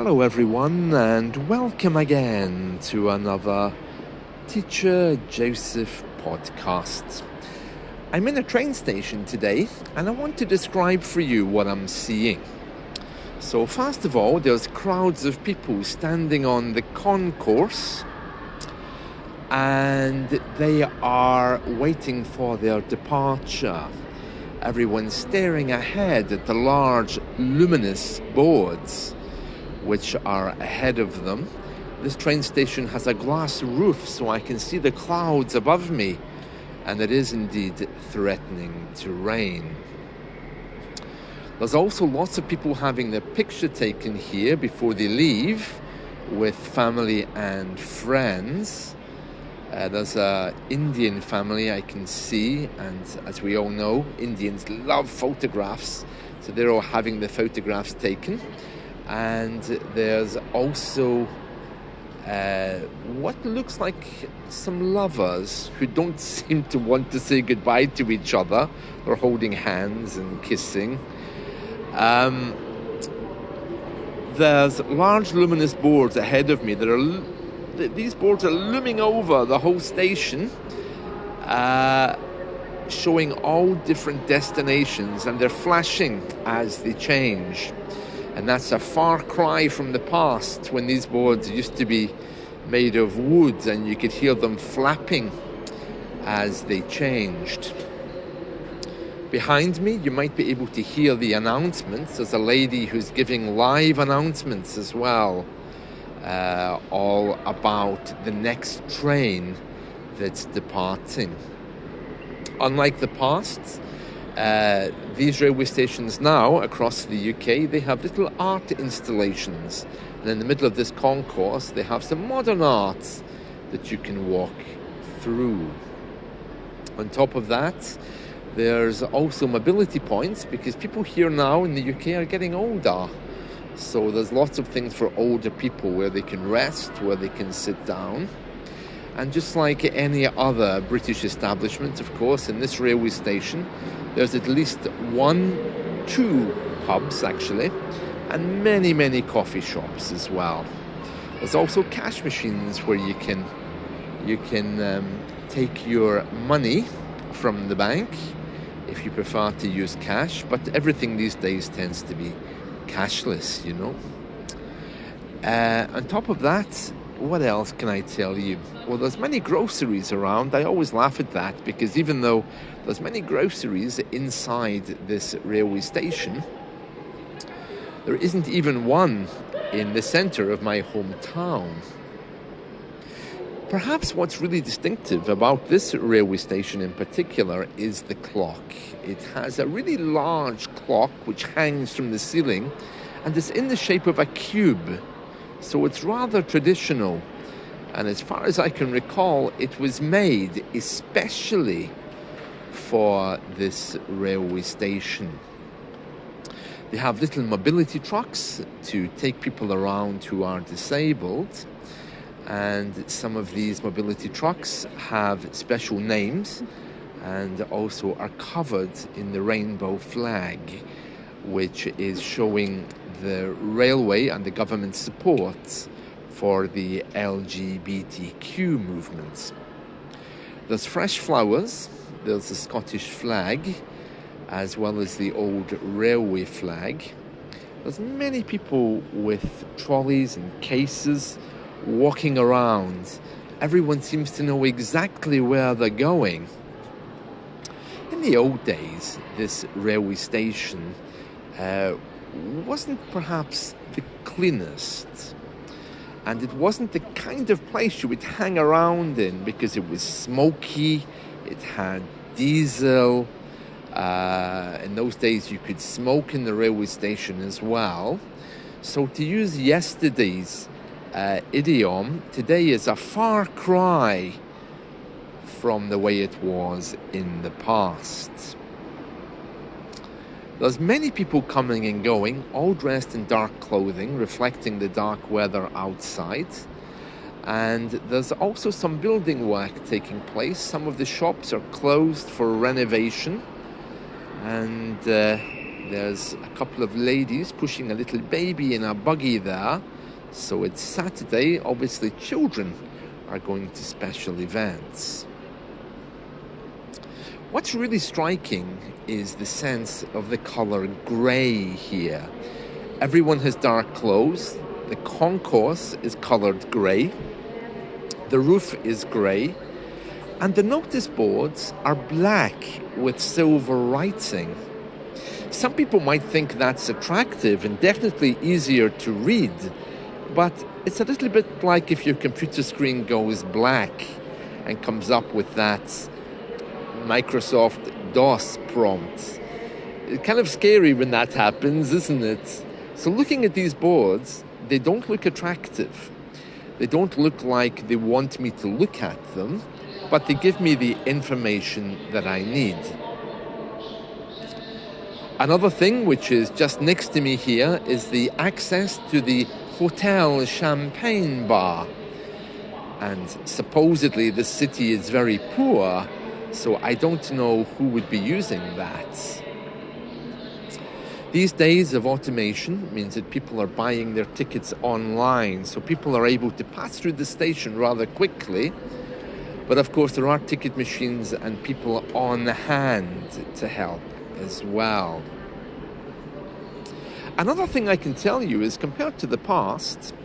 Hello everyone and welcome again to another Teacher Joseph podcast. I'm in a train station today and I want to describe for you what I'm seeing. So first of all, there's crowds of people standing on the concourse and they are waiting for their departure. Everyone's staring ahead at the large luminous boards which are ahead of them. This train station has a glass roof so I can see the clouds above me, and it is indeed threatening to rain. There's also lots of people having their picture taken here before they leave with family and friends. There's an Indian family I can see, and as we all know, Indians love photographs, so they're all having the photographs taken. And there's also what looks like some lovers who don't seem to want to say goodbye to each other. They're holding hands and kissing. There's large luminous boards ahead of me. These boards are looming over the whole station, showing all different destinations, and they're flashing as they change. And that's a far cry from the past when these boards used to be made of wood and you could hear them flapping as they changed. Behind me, you might be able to hear the announcements. There's a lady who's giving live announcements as well, all about the next train that's departing. Unlike the past, these railway stations now across the UK, they have little art installations, and in the middle of this concourse they have some modern art that you can walk through. On top of that, there's also mobility points, because people here now in the UK are getting older, so there's lots of things for older people where they can rest, where they can sit down. And just like any other British establishment, of course, in this railway station, there's at least two pubs actually, and many coffee shops as well. There's also cash machines where you can take your money from the bank if you prefer to use cash, but everything these days tends to be cashless, you know. On top of that, what else can I tell you? Well, there's many groceries around. I always laugh at that, because even though there's many groceries inside this railway station, there isn't even one in the centre of my hometown. Perhaps what's really distinctive about this railway station in particular is the clock. It has a really large clock which hangs from the ceiling, and it's in the shape of a cube. So it's rather traditional, and as far as I can recall, it was made especially for this railway station. They have little mobility trucks to take people around who are disabled, and some of these mobility trucks have special names and also are covered in the rainbow flag, which is showing the railway and the government's support for the LGBTQ movement. There's fresh flowers, there's a Scottish flag, as well as the old railway flag. There's many people with trolleys and cases walking around. Everyone seems to know exactly where they're going. In the old days, this railway station wasn't perhaps the cleanest, and it wasn't the kind of place you would hang around in, because it was smoky, it had diesel. In those days you could smoke in the railway station as well. So to use yesterday's idiom, today is a far cry from the way it was in the past. There's many people coming and going, all dressed in dark clothing, reflecting the dark weather outside. And there's also some building work taking place. Some of the shops are closed for renovation. And There's a couple of ladies pushing a little baby in a buggy there. So it's Saturday. Obviously, children are going to special events. What's really striking is the sense of the color grey here. Everyone has dark clothes. The concourse is colored grey. The roof is grey. And the notice boards are black with silver writing. Some people might think that's attractive and definitely easier to read, but it's a little bit like if your computer screen goes black and comes up with that Microsoft DOS prompt. It's kind of scary when that happens, isn't it? So looking at these boards, they don't look attractive. They don't look like they want me to look at them, but they give me the information that I need. Another thing which is just next to me here is the access to the Hotel Champagne Bar. And supposedly the city is very poor, so I don't know who would be using that. These days of automation means that people are buying their tickets online, so people are able to pass through the station rather quickly. But of course, there are ticket machines and people on hand to help as well. Another thing I can tell you is, compared to the past,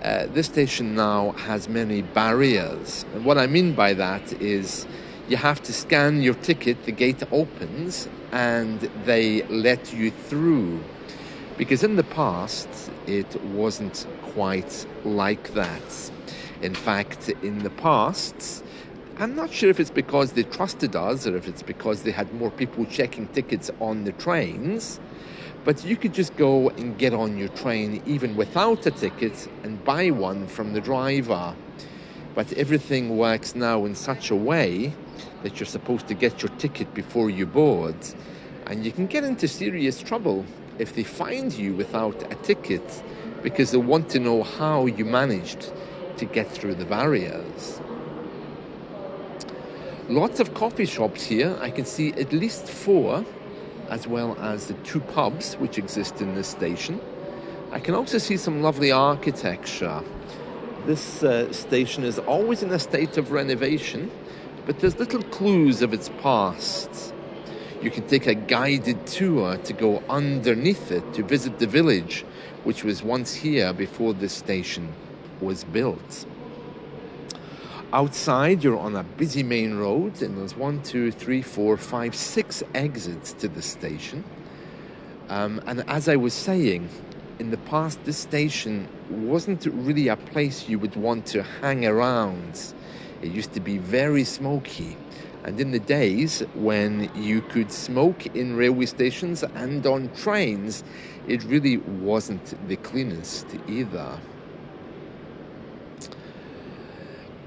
this station now has many barriers. And what I mean by that is you have to scan your ticket, the gate opens, and they let you through. Because in the past, it wasn't quite like that. In fact, in the past, I'm not sure if it's because they trusted us or if it's because they had more people checking tickets on the trains, but you could just go and get on your train even without a ticket and buy one from the driver. But everything works now in such a way that you're supposed to get your ticket before you board, and you can get into serious trouble if they find you without a ticket, because they want to know how you managed to get through the barriers. Lots of coffee shops here. I can see at least 4, as well as the 2 pubs which exist in this station. I can also see some lovely architecture. This station is always in a state of renovation, but there's little clues of its past. You can take a guided tour to go underneath it to visit the village, which was once here before this station was built. Outside, you're on a busy main road, and there's 1, 2, 3, 4, 5, 6 exits to the station. And as I was saying, in the past, this station wasn't really a place you would want to hang around. It used to be very smoky. And in the days when you could smoke in railway stations and on trains, it really wasn't the cleanest either.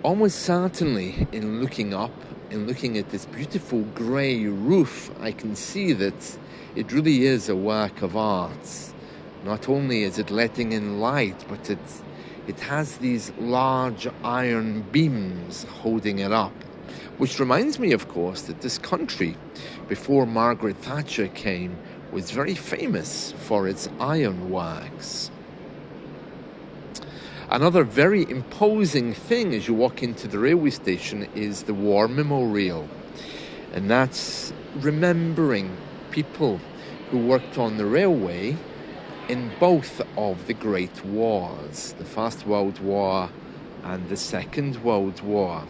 Almost certainly, in looking up and looking at this beautiful grey roof, I can see that it really is a work of art. Not only is it letting in light, but it has these large iron beams holding it up. Which reminds me, of course, that this country, before Margaret Thatcher came, was very famous for its ironworks. Another very imposing thing as you walk into the railway station is the War Memorial. And that's remembering people who worked on the railway in both of the Great Wars, the First World War and the Second World War.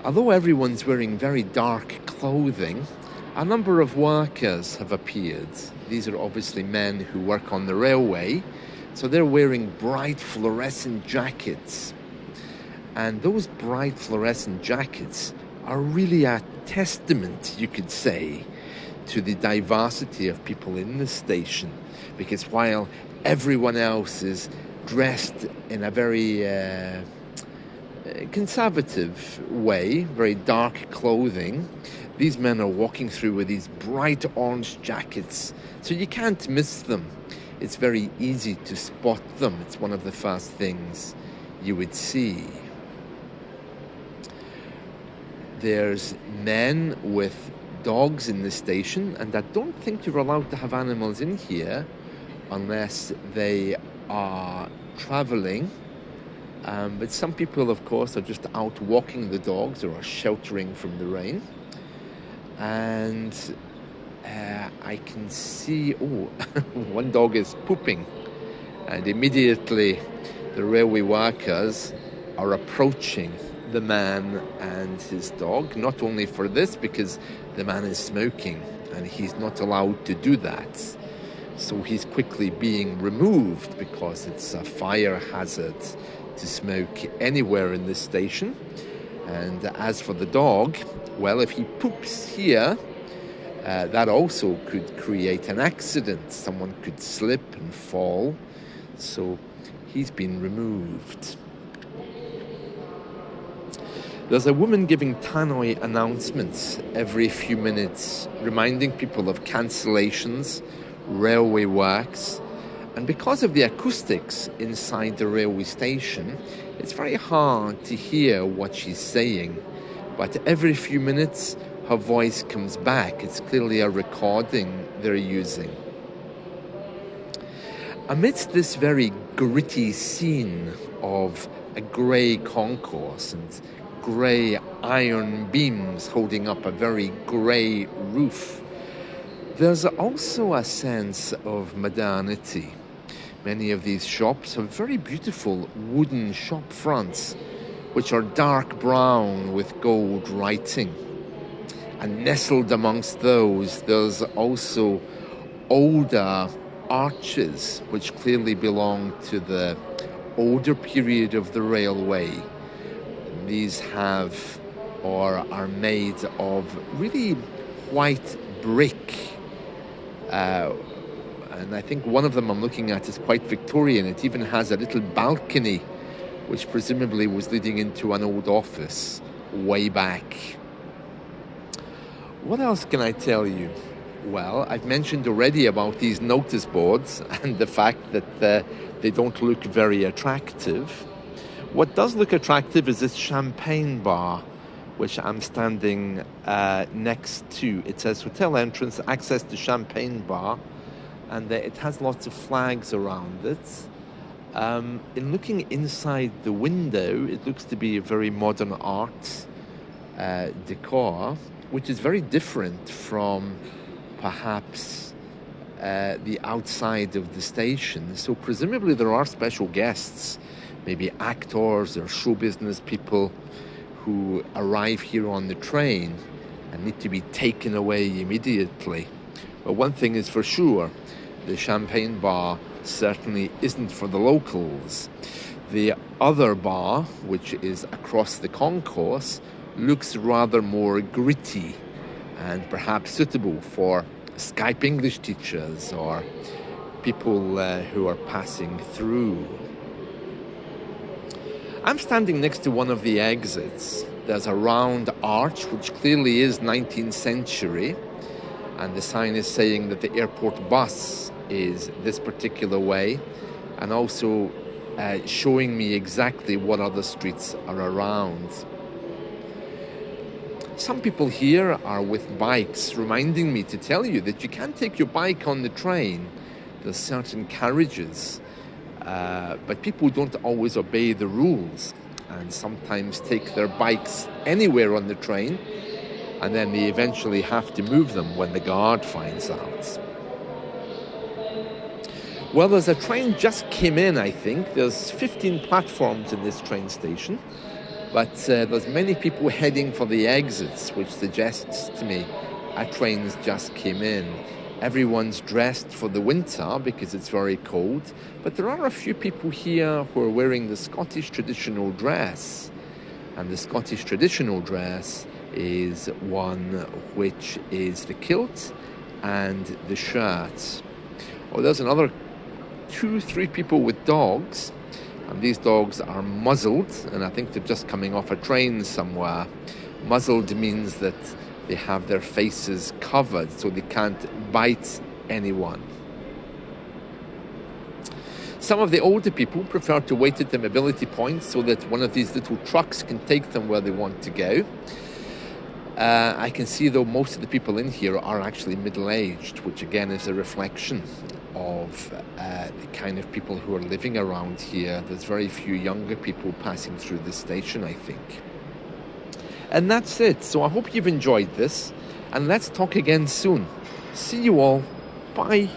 Although everyone's wearing very dark clothing, a number of workers have appeared. These are obviously men who work on the railway, so they're wearing bright fluorescent jackets. And those bright fluorescent jackets are really a testament, you could say, to the diversity of people in the station. Because while everyone else is dressed in a very conservative way, very dark clothing, these men are walking through with these bright orange jackets, so you can't miss them. It's very easy to spot them. It's one of the first things you would see. There's men with dogs in the station, and I don't think you're allowed to have animals in here unless they are traveling. But some people, of course, are just out walking the dogs or are sheltering from the rain. And I can see, one dog is pooping. And immediately the railway workers are approaching the man and his dog, not only for this, because the man is smoking and he's not allowed to do that. So he's quickly being removed because it's a fire hazard to smoke anywhere in this station. And as for the dog, well, if he poops here, that also could create an accident. Someone could slip and fall. So he's been removed. There's a woman giving tannoy announcements every few minutes, reminding people of cancellations, railway works. And because of the acoustics inside the railway station, it's very hard to hear what she's saying. But every few minutes, her voice comes back. It's clearly a recording they're using. Amidst this very gritty scene of a grey concourse and grey iron beams holding up a very grey roof, there's also a sense of modernity. Many of these shops have very beautiful wooden shop fronts, which are dark brown with gold writing. And nestled amongst those, there's also older arches, which clearly belong to the older period of the railway. These have or are made of really white brick. And I think one of them I'm looking at is quite Victorian. It even has a little balcony, which presumably was leading into an old office way back. What else can I tell you? Well, I've mentioned already about these notice boards and the fact that they don't look very attractive. What does look attractive is this champagne bar, which I'm standing next to. It says hotel entrance, access to champagne bar, and it has lots of flags around it. In looking inside the window, it looks to be a very modern art decor, which is very different from perhaps the outside of the station. So presumably there are special guests, maybe actors or show business people who arrive here on the train and need to be taken away immediately. But one thing is for sure, the champagne bar certainly isn't for the locals. The other bar, which is across the concourse, looks rather more gritty and perhaps suitable for Skype English teachers or people who are passing through. I'm standing next to one of the exits. There's a round arch, which clearly is 19th century, and the sign is saying that the airport bus is this particular way, and also showing me exactly what other streets are around. Some people here are with bikes, reminding me to tell you that you can take your bike on the train. There's certain carriages, but people don't always obey the rules and sometimes take their bikes anywhere on the train, and then they eventually have to move them when the guard finds out. Well, there's a train just came in, I think. There's 15 platforms in this train station, but there's many people heading for the exits, which suggests to me a train's just came in. Everyone's dressed for the winter because it's very cold, but there are a few people here who are wearing the Scottish traditional dress. And the Scottish traditional dress is one which is the kilt and the shirt. Oh, there's another 2-3 people with dogs, and these dogs are muzzled, and I think they're just coming off a train somewhere. Muzzled means that they have their faces covered so they can't bite anyone. Some of the older people prefer to wait at the mobility points so that one of these little trucks can take them where they want to go. I can see, though, most of the people in here are actually middle-aged, which again is a reflection of the kind of people who are living around here. There's very few younger people passing through this station, I think. And that's it. So I hope you've enjoyed this, and let's talk again soon. See you all. Bye.